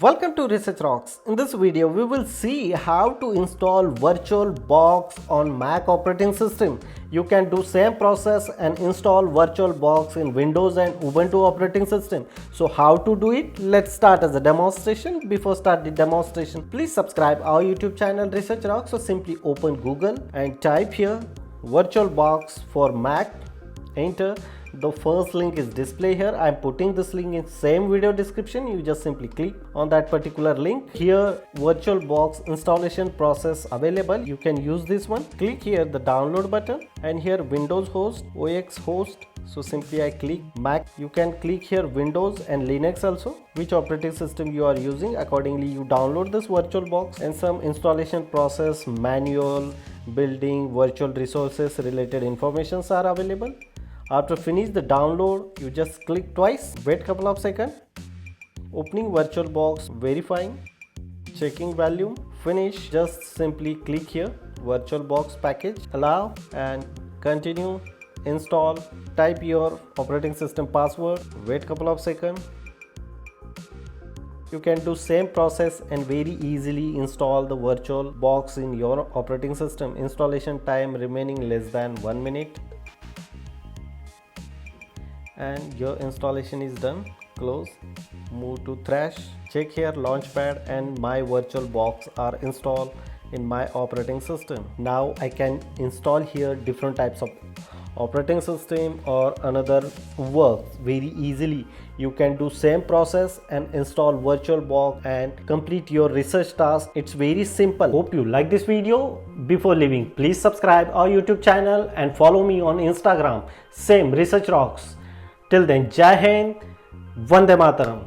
Welcome to Research Rocks. In this video, we will see how to install VirtualBox on Mac operating system. You can do same process and install VirtualBox in Windows and Ubuntu operating system. So how to do it? Let's start as a demonstration. Before start the demonstration, please subscribe our YouTube channel Research Rocks. So simply open Google and type here VirtualBox for Mac. Enter. The first link is display here. I'm putting this link in same video description. You just simply click on that particular link. Here VirtualBox installation process available. You can use this one. Click here the download button and here Windows host, OS host. So simply I click Mac. You can click here Windows and Linux also, which operating system you are using. Accordingly you download this VirtualBox, and some installation process, manual, building, virtual resources related informations are available. After finish the download, you just click twice, wait couple of seconds, opening VirtualBox, verifying, checking volume, finish. Just simply click here VirtualBox package, allow and continue, install, type your operating system password, wait couple of seconds. You can do same process and very easily install the VirtualBox in your operating system. Installation time remaining less than 1 minute. And your installation is done. Close, move to trash, check here launchpad and my VirtualBox are installed in my operating system. Now I can install here different types of operating system or another work very easily. You can do same process and install VirtualBox and complete your research task. It's very simple. Hope you like this video. Before leaving, please subscribe our YouTube channel and follow me on Instagram, same Research Rocks. Till then, Jai Hind, Vande Mataram.